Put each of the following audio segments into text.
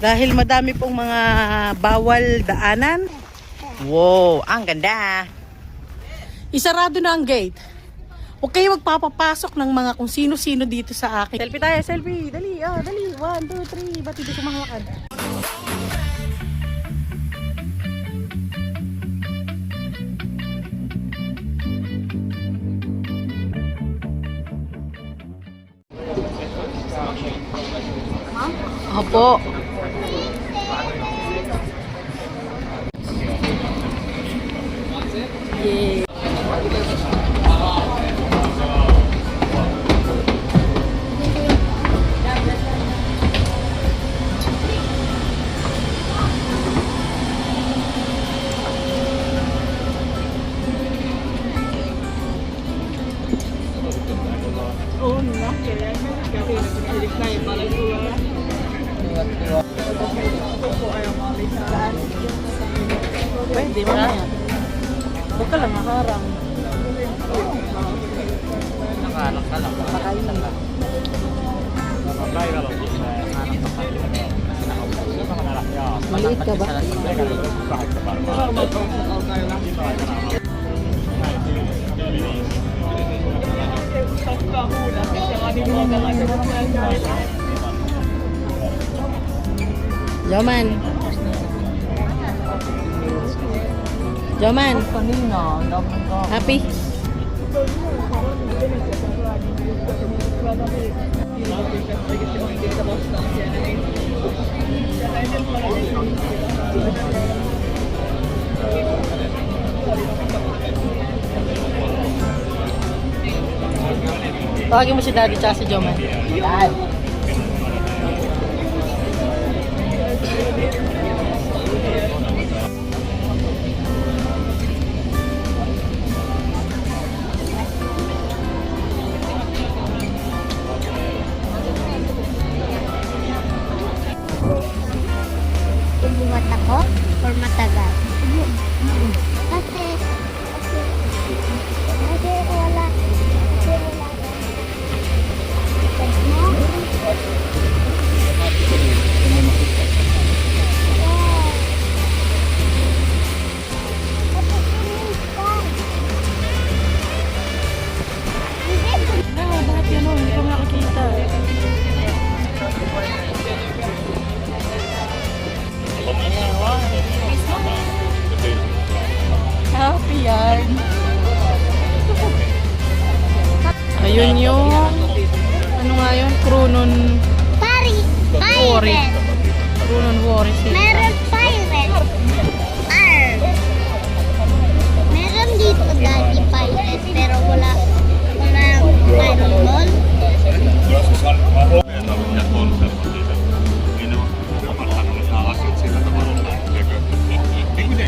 Dahil madami pong mga bawal daanan. Wow, ang ganda. Isarado na ang gate. Huwag kayo magpapapasok ng mga kung sino-sino dito sa akin. Selfie tayo, selfie. Dali, dali. 1, 2, 3. Ba't hindi kumahawakan? Opo. Yeah. Pwede mo na. Huwag ka lang makarang. Nakalang ka lang. Pakain lang. Maliit ka ba? Joman. Joman. Happy? Tawagin mo si Daddy tsaka si Joman. Dad. Buhat ako or matagal? Kasi wala. Bakit yan o? Hindi ko makakita. Happy yan. Ayun yung ano nga yun? Krunon Worry. Krunon Worry. Meron pirate. Meron dito daddy pirate pero wala fireball. Ja konservatiivet, niin ne on parhaimmillaan asiat sillä tavalla, että niin kuin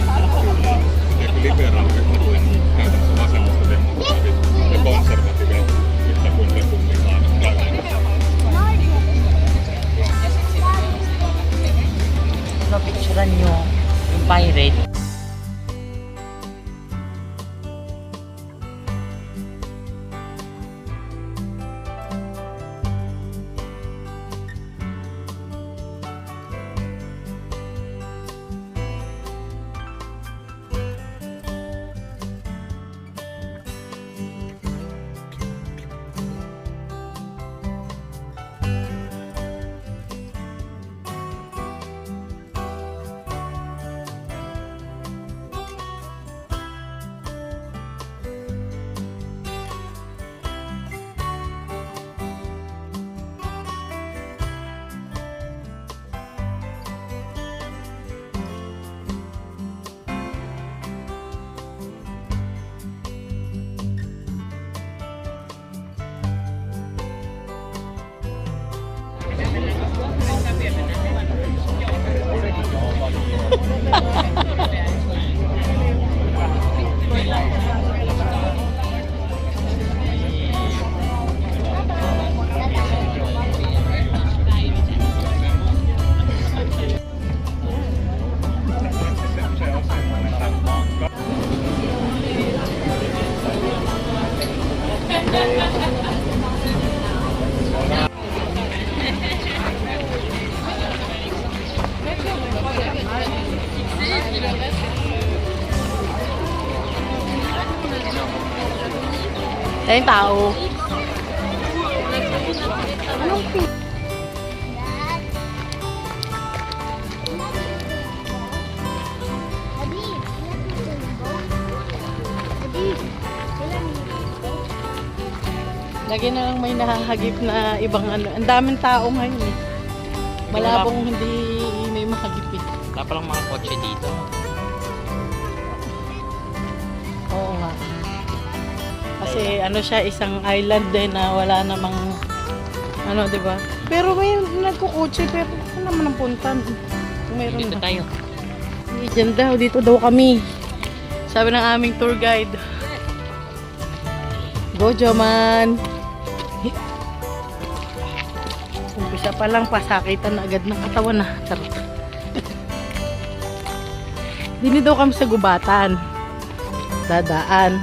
liberaalit kuin käytännössä vasemmasta demokraatit ja konservatiivit yhtä kuin republikaanit käytännössä. Napicturean nyo yung pirate. Ayun tao. Anong pink? Lagi na lang may nahahagip na ibang ano. Ang daming tao ngayon eh. Malabong hindi may mahagip eh. Wala palang mga kotse dito. Oo nga. Kasi ano siya, isang island din na wala namang ano, di ba? Pero may nagkukotse, pero ano naman ang puntan? Kung meron Dito ba? tayo. Hindi, dyan daw, dito daw kami. Sabi ng aming tour guide. Go, Joman! Umpisa pa lang, pasakitan na agad ng katawan na. Charot. Dini daw kami sa gubatan. Dadaan.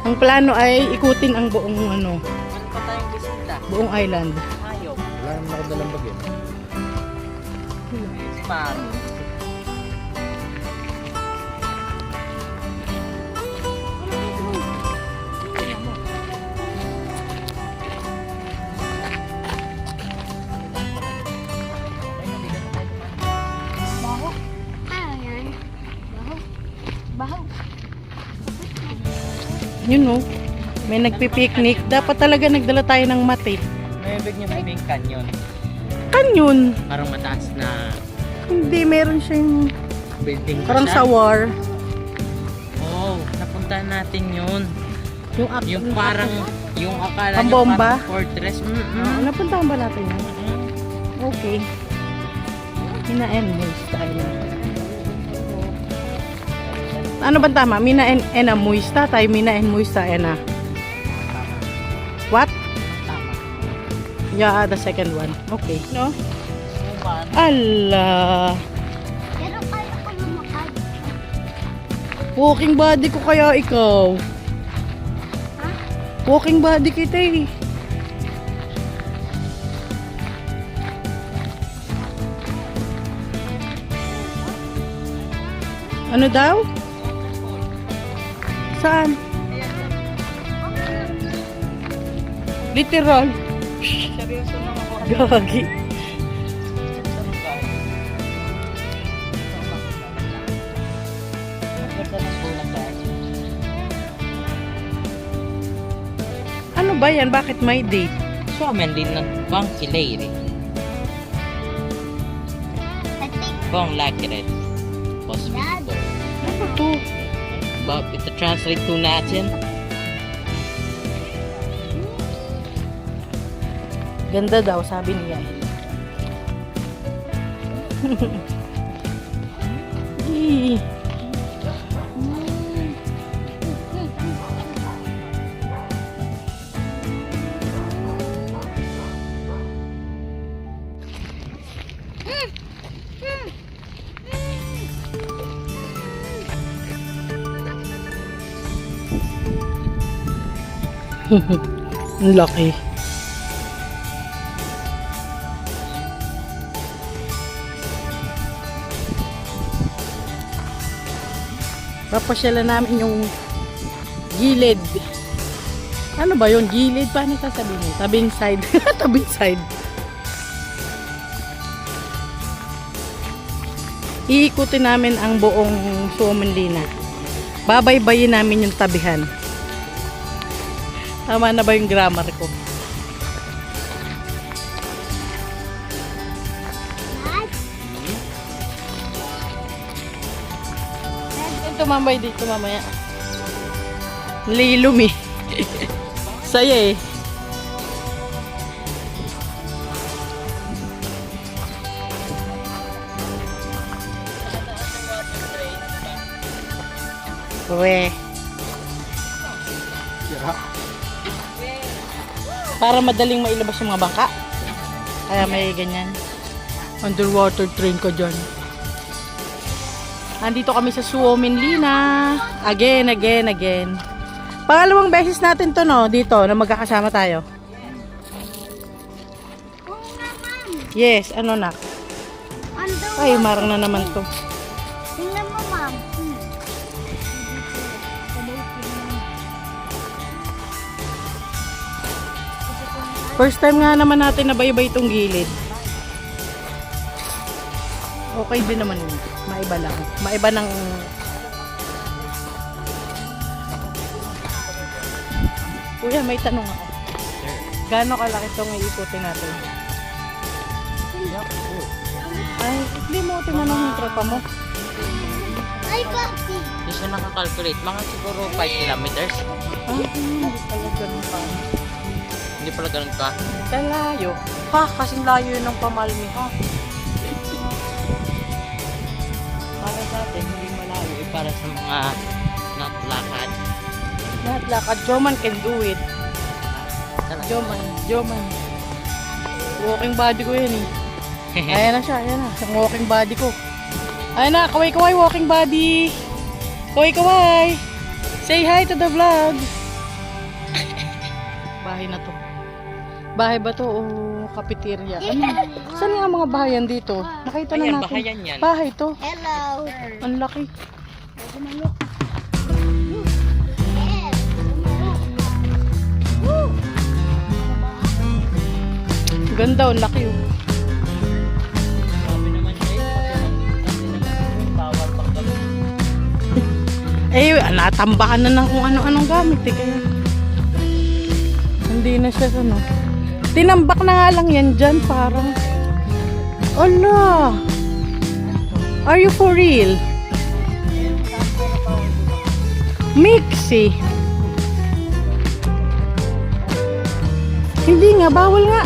Ang plano ay ikutin ang buong ano, Ano pa tayong bisita? buong island. Ayaw. Wala naman nakadalang bagay. Si Maro. Baho. Ano yan? Baho. Baho. Yun no, may nagpipiknik. Dapat talaga nagdala tayo ng mate. May ibig niya may canyon. Kanyon. Parang mataas na Hindi, meron siyang building pa parang siya. sawar. Oo, napuntahan natin yun. Yung, Yung parang, yung akala Ang nyo bomba? parang fortress. napuntahan ba natin yun? Okay. Mina-en Muista Island. Ano ba tama? Mina-en Muista tayo. Mina-en Muista Ena. What? Tama. Yeah, the second one. Okay. No? Suman. Ala. Pero kaya ko lumakad. Walking body ko kaya ikaw. Ha? Walking body kita eh. Ano daw? Saan? Literal. Seryoso naman ako. Gagi. Ano ba yan? Bakit may date? Suomen linnan vankileiri. I think Kung läkeret. Possibly. Ano to? But ito translate to natin. Ganda daw, sabi niya. Ih. Ang laki. Papasyalan namin yung gilid. Ano ba yun? Gilid? Paano sasabihin mo? Tabing side. Tabing side. Iikutin namin ang buong Suomenlinna. Babaybayin namin yung tabihan. Tama na ba yung grammar ko? Tumambay dito mamaya. Lilumi. Saya eh. Uwe. Para madaling mailabas yung mga bangka. Kaya may ganyan. Underwater train ko dyan. Andito kami sa Suomenlinna. Again. Pangalawang beses natin to no, dito, na magkakasama tayo. Oo nga, ma'am. Yes, ano na. Underwater. Ay, marang na naman to. Tingnan mo, ma'am. First time nga naman natin nabaybay itong gilid. Okay din naman yun. Maiba lang. Maiba ng... Kuya, may tanong ako. Gaano kalaki itong iikutin natin? Ay, hindi mo tinanong yung tropa mo. Ay, papi. Hindi siya nakakalculate. Mga siguro 5 kilometers. Hindi pala ganun pa. Hindi pala ganun ka. Kalayo. Ha, kasing layo yun ng Pamalmi ha. Para sa atin, hindi malayo. Para sa mga natlakad. Lahat lakad. Joman can do it. Joman. Walking body ko yan eh. Ayan na siya, ayan na. Ang walking body ko. Ayan na, kaway-kaway walking body. Kaway-kaway. Say hi to the vlog. Bahay na to. Bahay ba to o cafeteria? Ano? Saan nga mga bahayan dito? Nakita na Ayan, natin. bahayan yan. Bahay to. Hello. Ang laki. Ganda, ang laki oh. Sabi naman siya kasi naman bawal pang gawin. Natambakan na ng kung ano-anong gamit eh. Kaya hindi na siya ano. Tinambak na nga lang yan dyan parang. Ala! Are you for real? Mixi. Hindi nga, bawal nga.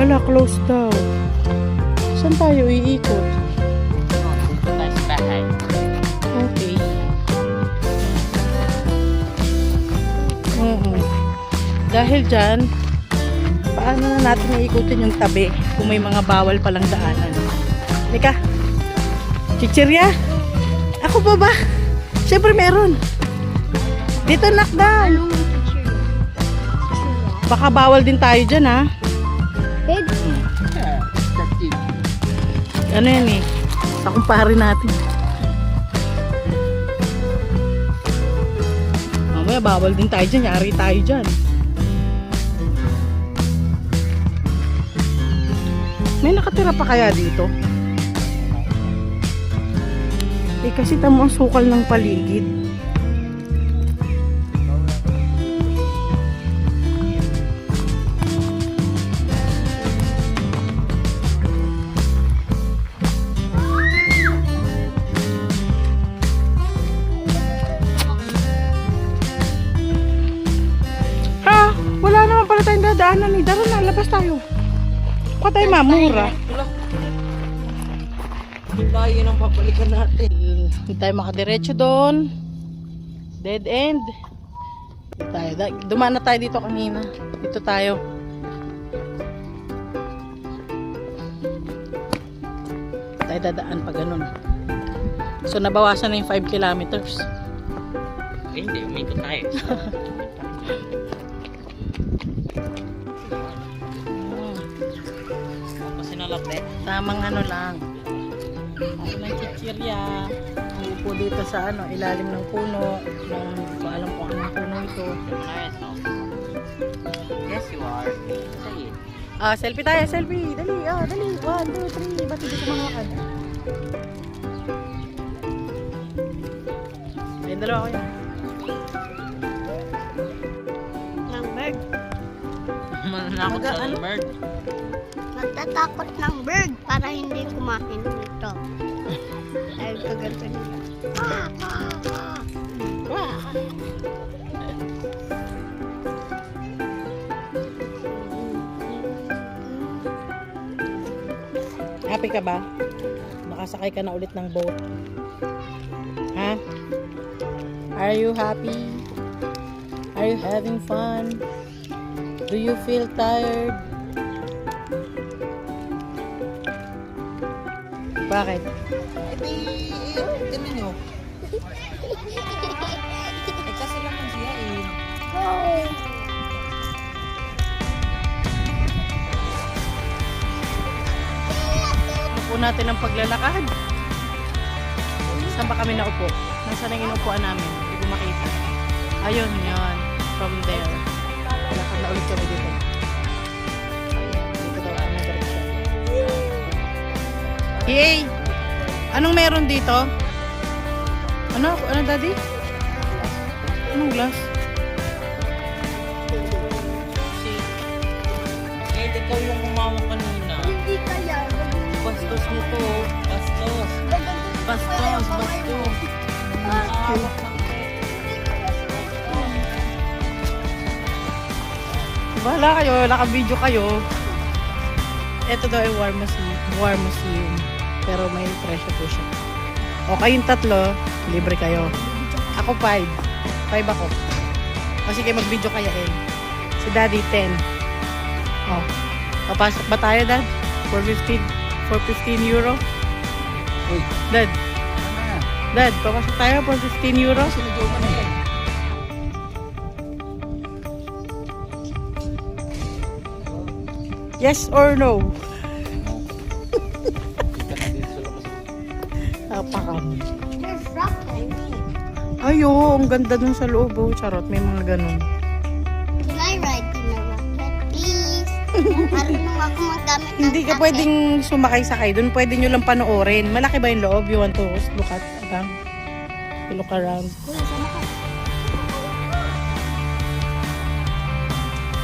Hala, close daw. Saan tayo iikot? Dito tayo sa bahay. Okay. Dahil dyan, paano na natin iikutin yung tabi kung may mga bawal palang daanan? Lika. Chichirya? Ako ba ba? Siyempre meron. Dito knockdown. Baka bawal din tayo dyan ha. Ano yan eh? Sa kumpare natin. Mamaya bawal din tayo dyan. Yari tayo dyan. May nakatira pa kaya dito? Eh kasi tamo ang sukal ng paligid. Ha? Wala naman pala tayong dadaanan eh. Daro na, labas tayo. Baka tayo mamura. Yung layo ng papalikan natin. Hindi tayo makadiretso doon. Dead end. Dumaan na tayo dito kanina. Dito tayo. Tayo dadaan pa ganun. So nabawasan na yung 5 kilometers. Eh, hindi. Umikot tayo. Kasi nalapit. Tamang ano lang. Ako ng chichirya. Upo dito sa ano, ilalim ng puno. Hindi ko alam kung anong puno ito. Yes, you are. Say it. Selfie tayo, selfie. Dali, dali. 1, 2, 3. Ba't hindi ko mangakad? Ayun, dalawa ko yan. Ng bird. Mananakot sa ano? bird. Nagtatakot ng bird para hindi kumain dito. Dahil kaganto nila. Happy ka ba? Nakasakay ka na ulit ng boat. Ha? Are you happy? Are you having fun? Do you feel tired? Bakit? Tingnan nyo. Eh, kasi naman siya eh. Ano po natin ang paglalakad? Saan ba kami naupo? Nasaan ang inupuan namin? Hindi ko makita. Ayun, yun. From there. Lakad na ulit kami dito. Dito daw ang direction. Yay! Anong meron dito? Ano? Ano, Daddy? Anong glass? Eh, ikaw yung kumama kanina. Hindi kaya. Bastos nito. Bastos. Bastos. Bastos. Bahala kayo, naka-video kayo. Ito daw ay war museum. Pero may presyo po siya. O kayong tatlo, libre kayo. Ako 5. 5 ako. O sige, mag-video kaya eh. Si Daddy 10. O, papasok ba tayo, Dad? For 15 euro? Uy. Dad, Dad, papasok tayo for 15 euro? Yes or no? Napakam. There's rock climbing. Ayo, ang ganda dun sa loob. Oh. Charot, may mga ganun. Can I ride in a rocket, please? Marunong ako maggamit ng Hindi ka rocket. pwedeng sumakay-sakay dun. Pwede nyo lang panoorin. Malaki ba yung loob? You want to look at around? You look around. Kuya, sama ka.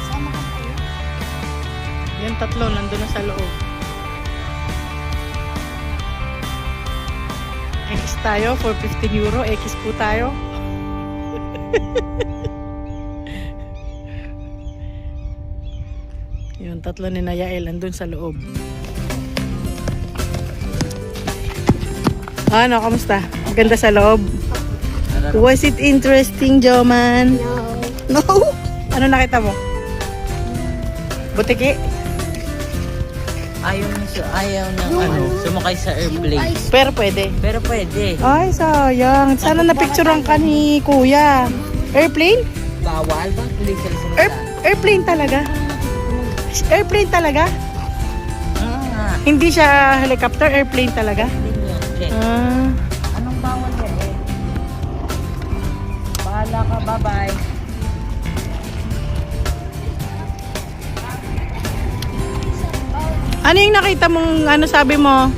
Sama ka tayo. Yung tatlo, nandun na sa loob. X tayo for 15 euro. X po tayo. Yung tatlo ni Nayael nandun sa loob. Ano, kamusta? Ganda sa loob. Was it interesting, Joman? No. No? Ano nakita mo? Butiki? Ayaw ng ano, sumakay sa airplane. Pero pwede. Pero pwede. Ay, sayang. Sana napicturean ka ni Kuya. Airplane? Bawal ba? Hindi sila sumakay. Airplane talaga? Airplane talaga? Ah, Hindi siya helicopter, airplane talaga? hindi yun. Okay. Ah. Anong bawal yan eh? Bahala ka, bye-bye. Ano yung nakita mong, ano sabi mo?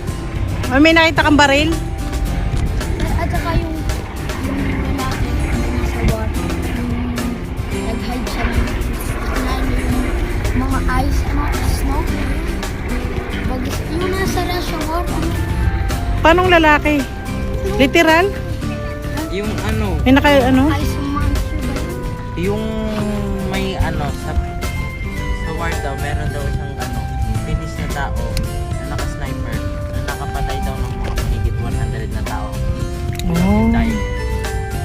May nakita kang baril? At saka yung lalaki na nasa war, nag-hide siya ng mga ice, snow. Yung nasa Russia war, Paanong lalaki? Literal? Yung ano, May naka, ano? ice monster ba yun? yung may ano, sa war daw, meron daw isang ano, finish na tao na naka-sniper, na nakapatay daw ng mga higit 100 na tao. Oh. Dahil,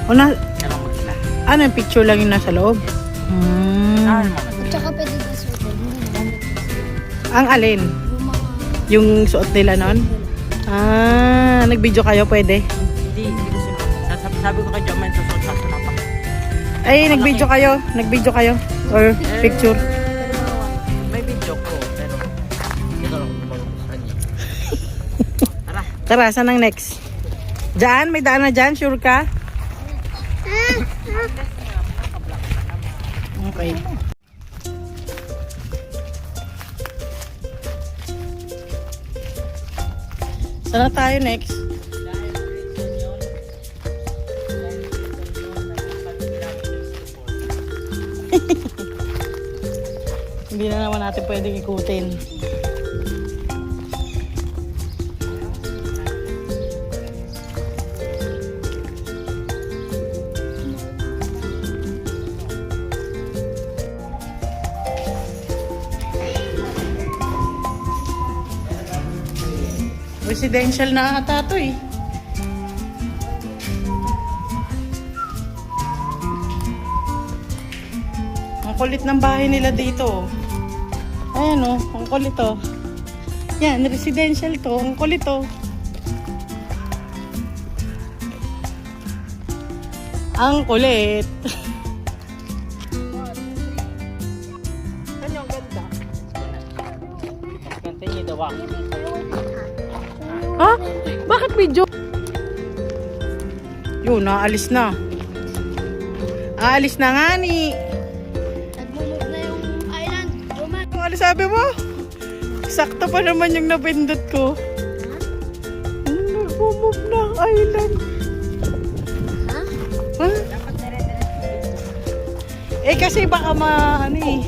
O na, siya lang mag-isa. ano yung picture lang yung nasa loob? Saan Hmm. mga At saka pwede na suot, hindi nagamit. Ang alin? Yung mga Yung suot nila nun? Ah, nag-video kayo, pwede? Hindi ko sabi ko kay Joman, susot sa napak. Ay, nag-video kayo? Nag-video kayo? Or picture? May video ko, pero hindi ko lang kumbaga sa kanya. Tara. Tara, saan ang next? Diyan? May daan na dyan? Sure ka? Okay. Saan na tayo next? Hindi na naman natin pwedeng ikutin. Residential na ata to eh. Ang kulit ng bahay nila dito. Ayan o, ang kulit o. Yan, residential to. Ang kulit o. Ang kulit. Ano ang ganda? Continue the walk. Ha? Bakit video? Yun, naalis na. Aalis na nga ni. Nagmumove na yung island. Duman. Ano sabi mo? Sakto pa naman yung napindot ko. Nag-move na ang island. Ha? Huh? Eh kasi baka ano eh.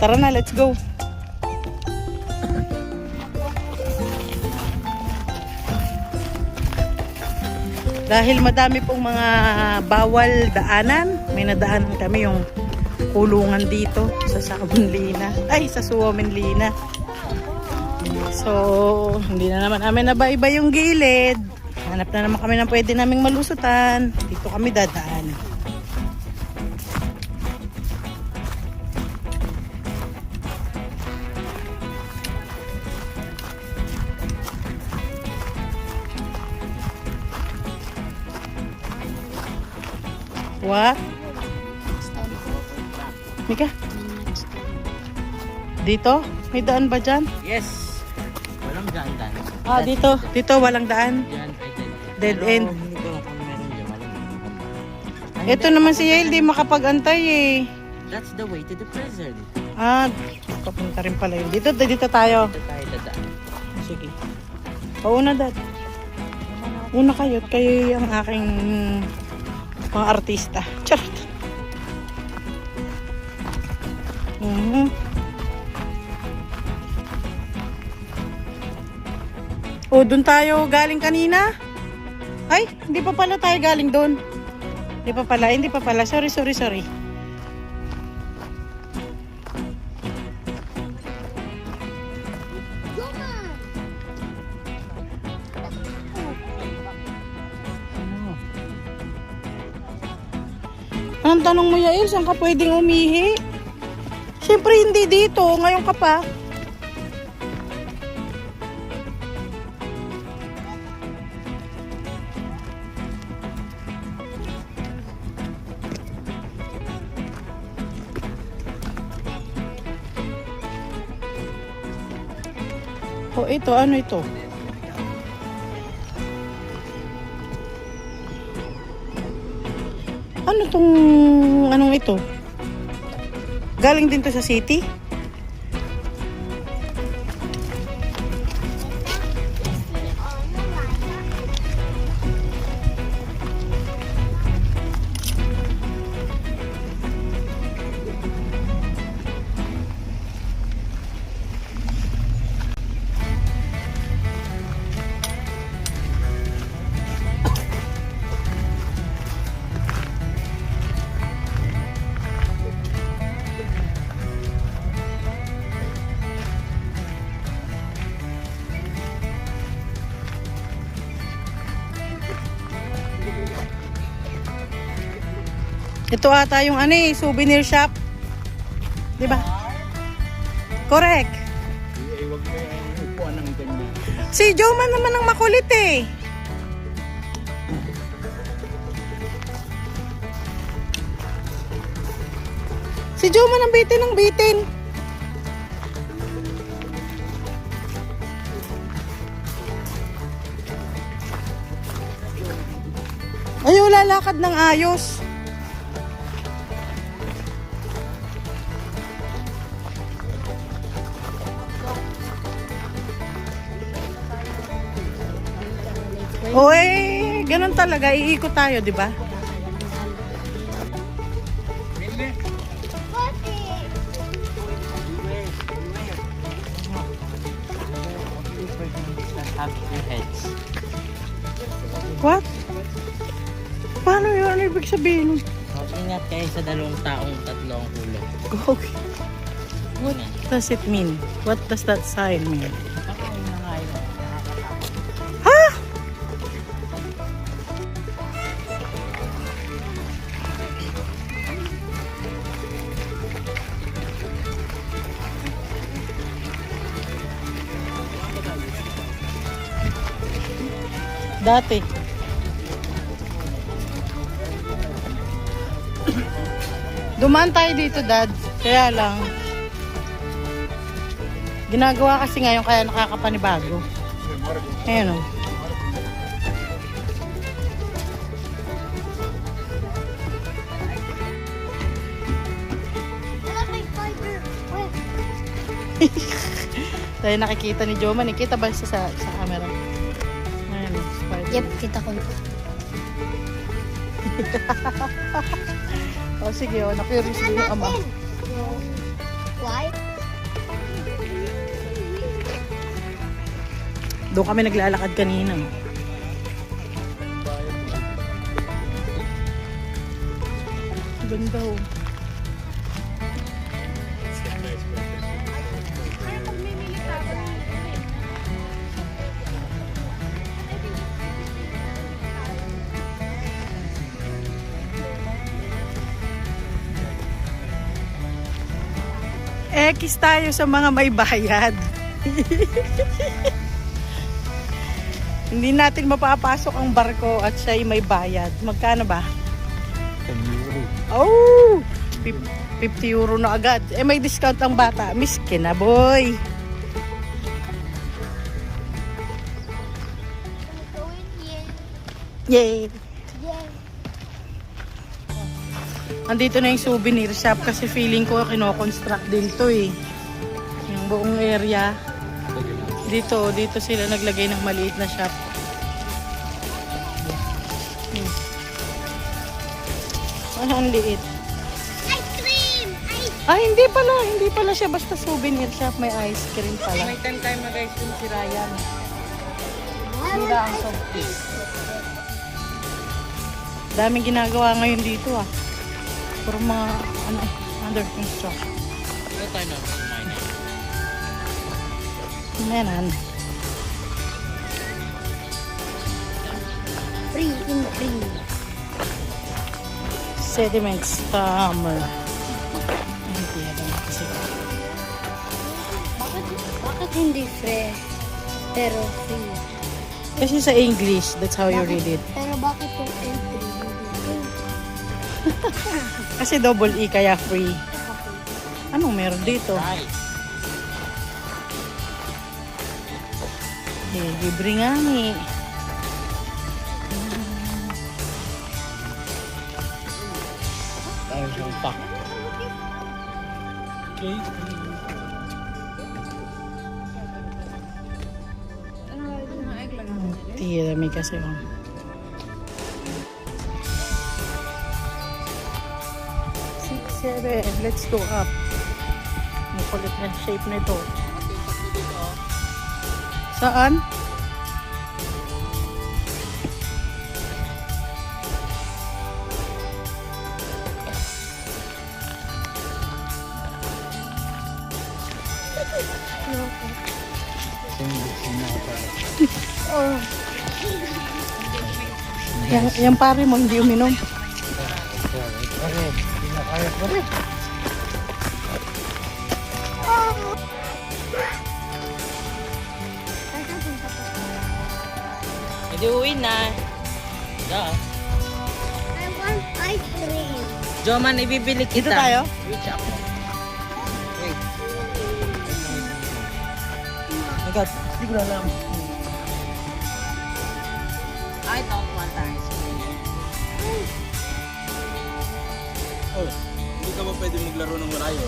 Tara na, let's go. Dahil madami pong mga bawal daanan, may nadaanan kami yung kulungan dito sa Sabunlina. Ay, sa Suomenlina. So, hindi na naman namin nabaiba yung gilid. Hanap na naman kami ng pwede naming malusutan. Dito kami dadaan. What? Mika? Dito? May daan ba dyan? Yes! Walang daan-daan. Ah, dito. Dito walang daan. Diyan ay Dead end. Hindi ko lang kung meron dyan. Walang. Ito naman si Yael, di makapag-antay eh. That's the way to the prison. Ah, papunta rin pala yun. Dito tayo. Dito tayo dadaan. Sige. Pauna, Dad. Una kayo. Kayo yung aking mga artista. Charot. Oh, dun tayo galing kanina. Ay, hindi pa pala tayo galing doon. Hindi pa pala. Sorry. Anong tanong mo, Yael? Saan ka pwedeng umihi? Siyempre hindi dito. Ngayon ka pa. Oh, ito. Ano ito? Ano tong anong ito? Galing din to sa city? Ito ata yung souvenir shop. 'Di ba? Correct. Si Joman naman ang makulit eh. Si Joman ang bitin ng bitin. Ayaw lalakad ng ayos. O ganun talaga. Iikot tayo, di ba? Have your heads. What? Paano yun? Ano ibig sabihin? Ingat kayo sa dalawang taong tatlo ang ulo. Okay. What does it mean? What does that sign mean? Ha? Dati. Dumaan tayo dito, Dad. Kaya lang. Ginagawa kasi ngayon kaya nakakapanibago. Ayan o. Tayo nakikita ni Joman. Nakita ba siya sa camera? Ayan o. Spider. Yep, kita ko na. O sige o. Nakurious din yung ama. Why? Doon kami naglalakad kanina. Ganda oh. Ekis tayo sa mga may bayad. Hindi natin mapapasok ang barko at siya'y may bayad. Magkano ba? 10 euro. Oh! 50 euro na agad. Eh may discount ang bata. Miskin na boy. Yay! Andito na yung souvenir shop kasi feeling ko kino-construct din to eh. Yung buong area. Dito sila naglagay ng maliit na shop. Ang liit. Ice cream! Ah, hindi pala siya basta souvenir shop, may ice cream pala. May 10 time mag-ice cream si Ryan. Hindi na ang soft tea. Daming ginagawa ngayon dito ah. Pero mga under construction. Ano tayo na? Menan. Free in free. Sediment stammer. Hindi alam kasi. Bakit hindi fresh? Pero free. Kasi sa English, that's how you read it. Pero bakit yung entry? Kasi double E kaya free. Anong meron dito? Rice. Eh, libre nga ni. Tayo siyang pack. Okay. Tira may kasi oh. 6, 7. Let's go up. Ang kulit na shape nito. Saan? Oh. Yung pare mo hindi uminom. Hindi uwi na. Yeah. I want ice cream. Joman, ibibili kita. Dito tayo? Reach ako. Wait. My God, hindi ko alam. I don't want ice cream. Oh, hindi ka ba pwede maglaro ng marayo?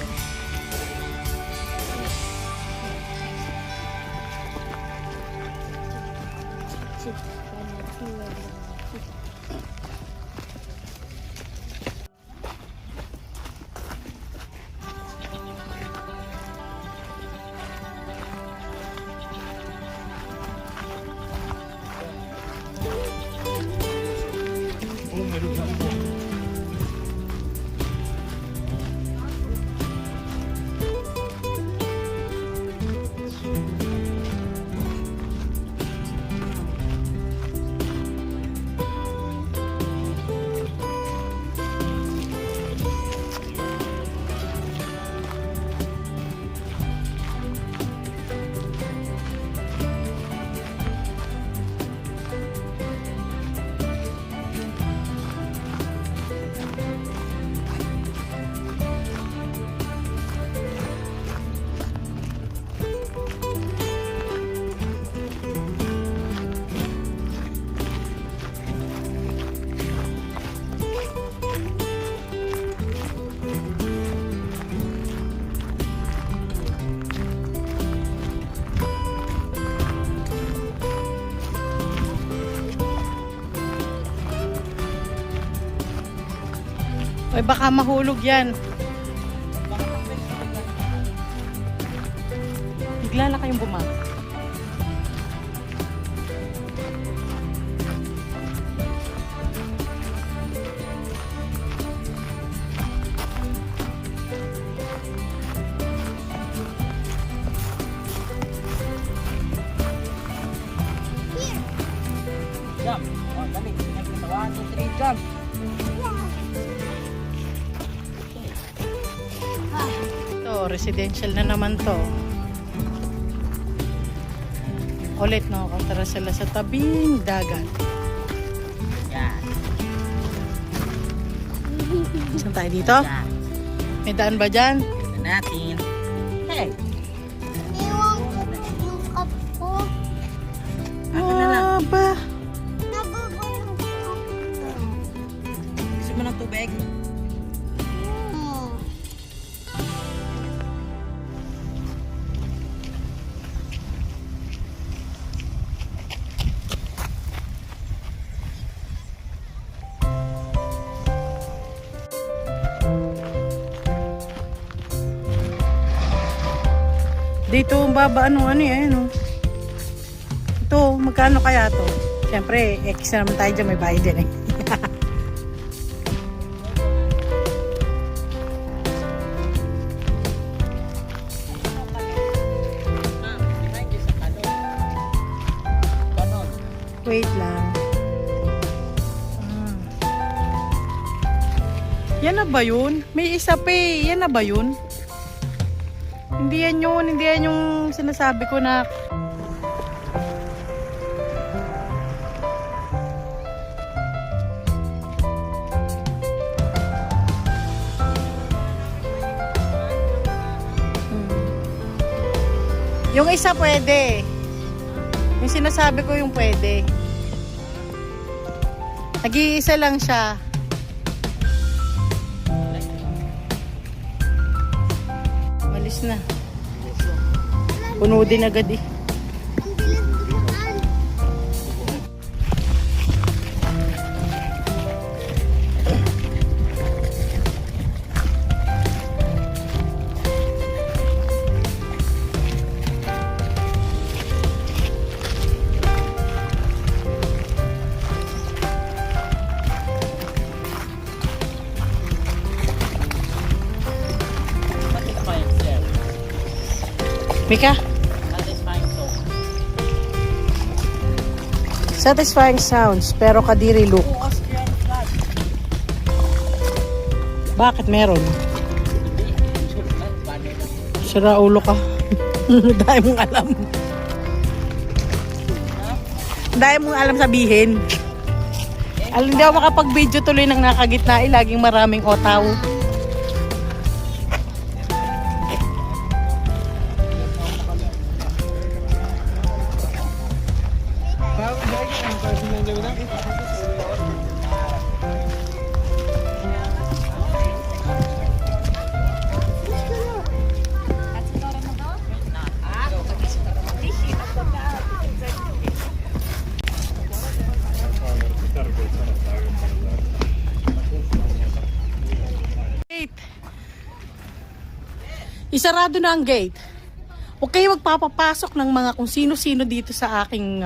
Ay, baka mahulog yan. Bigla na kayong bumaba. Jump. Oh, dali. 1, 2, 3, jump. Ito, residential na naman to. Ulit, no? Kontra sila sa tabing dagat. Yan. Saan tayo dito? Yan. May daan ba dyan? Tignan natin. Hey! Iwan ko yung cup ko. Akin na lang. Ah, ba? Nagugulong ko. Gusto mo ng tubig? Hmm. Dito, ang baba, ano eh, ano. Ito, magkano kaya to? Siyempre, X na naman tayo dyan, may bayad din eh. Ma'am, remind you sa talon. Ganon. Wait lang. Ah. Yan na ba yun? May isa pa eh. Yan na ba yun? Hindi yan yun. Hindi yan yung sinasabi ko na... Yung isa pwede. Yung sinasabi ko yung pwede. Nag-iisa lang siya. Malis na. Puno din agad eh. Ang bilis dumaan. Satisfying sir. Mika? Satisfying so. Satisfying sounds, pero kadiri look. Austrian flag. Bakit meron? Sira ulo ka. Dahil mong alam. Dahil mong alam sabihin. Alam, hindi ako makapag-video tuloy ng nakagitna eh. Laging maraming otaw. Gate. Isarado na ang gate. Huwag kayo magpapapasok ng mga kung sino-sino dito sa aking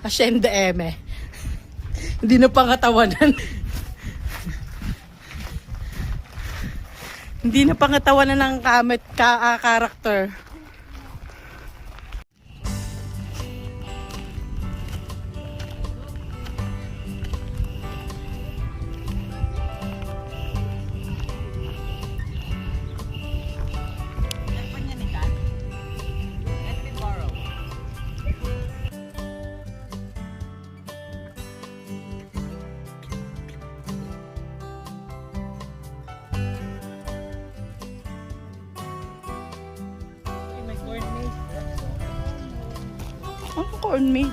Hacienda Eme. Hindi na pangatawanan. Hindi na pangatawanan ng karakter. Let me borrow. My corn maze. Ang corn made.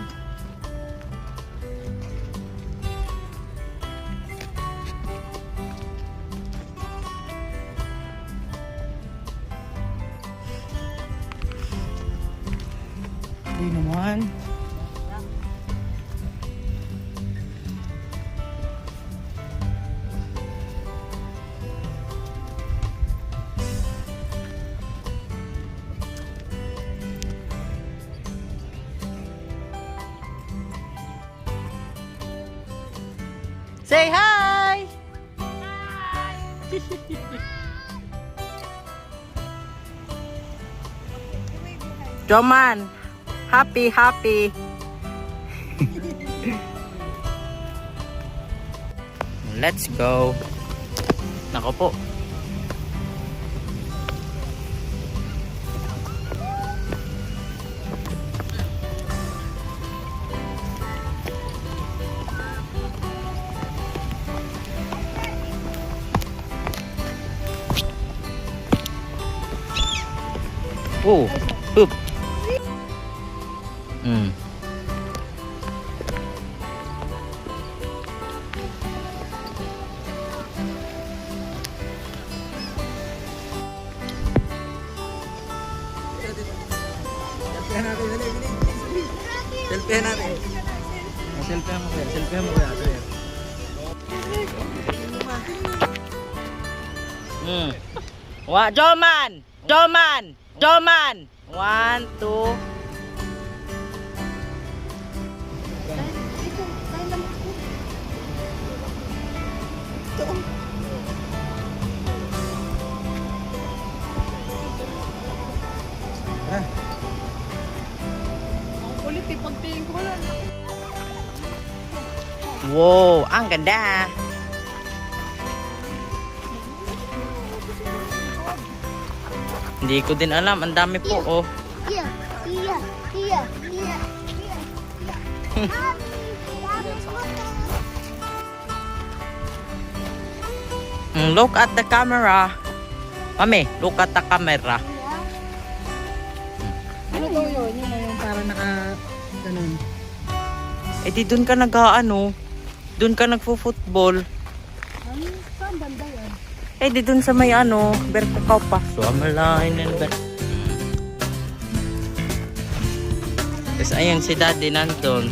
Hindi naman. Say hi! Joman, happy. Let's go. Nako po. Oh, poop. Selfie natin, dali, dali. Selfie natin. Selfie mo kuya, selfie mo kuya. Wa, Joman. 1, 2. Ulit pagtingin ko wala. Wow, ang ganda. Hindi ko din alam, ang dami po oh. Iya. Look at the camera. Mami, look at the camera. Ano daw yun? Yun na yung para ganun. Eh di dun ka nag-ano, dun ka nagfo-football. Saan banda yan? Eh di dun sa may ano, Bertakaw pa. So, amalain and Tapos ayun si Daddy nandun.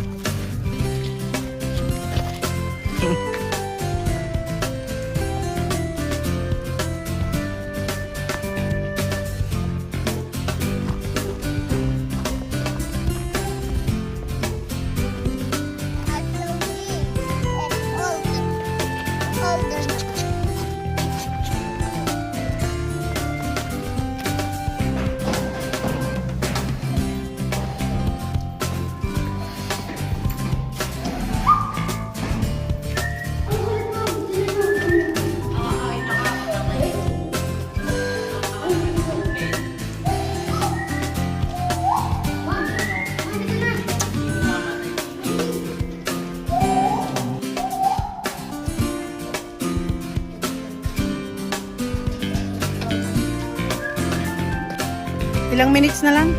Ilang minutes na lang?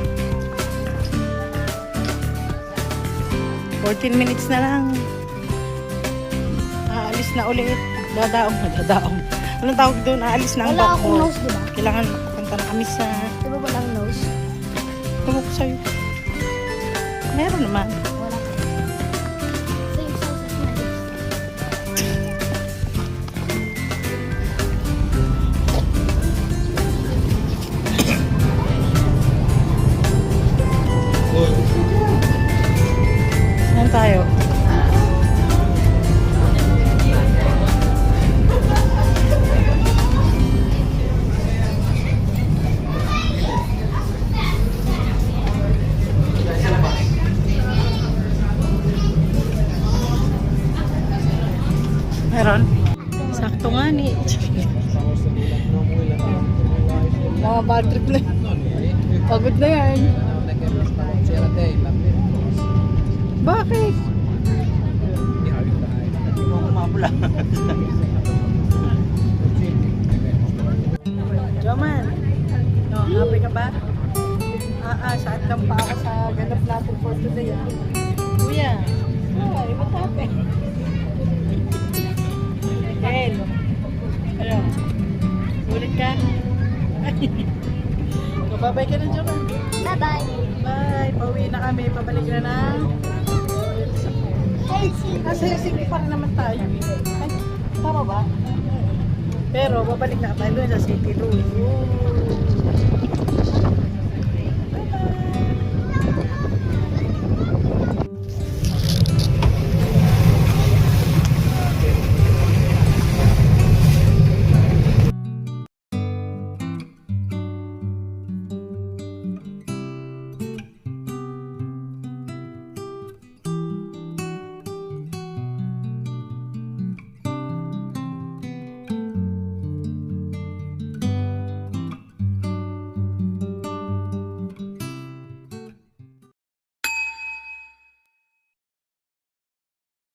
14 minutes na lang. Aalis na ulit. Dadaong. Anong tawag doon? Aalis na ang Wala bako. akong nose, diba? Kailangan makapunta na kami sa... Diba walang nose? Tawag ko sa'yo. Meron naman. Wala ka. Same size as my lips. Saan tayo? Meron? Sakto nga ni. Mga bad trip na. Pagod na yan. Bakit? Joman, no, happy ka ba? Saan lang pa ako sa ganap natin for today, ah. Kuya, ay, matape. Ken, ano? Ulit ka? Babay ka na, Joman. Bye-bye. Bye, pauwi na kami, pabalik na na. Kasi sige pa rin naman tayo. Ay, tama ba? Pero babalik na tayo doon sa City Road.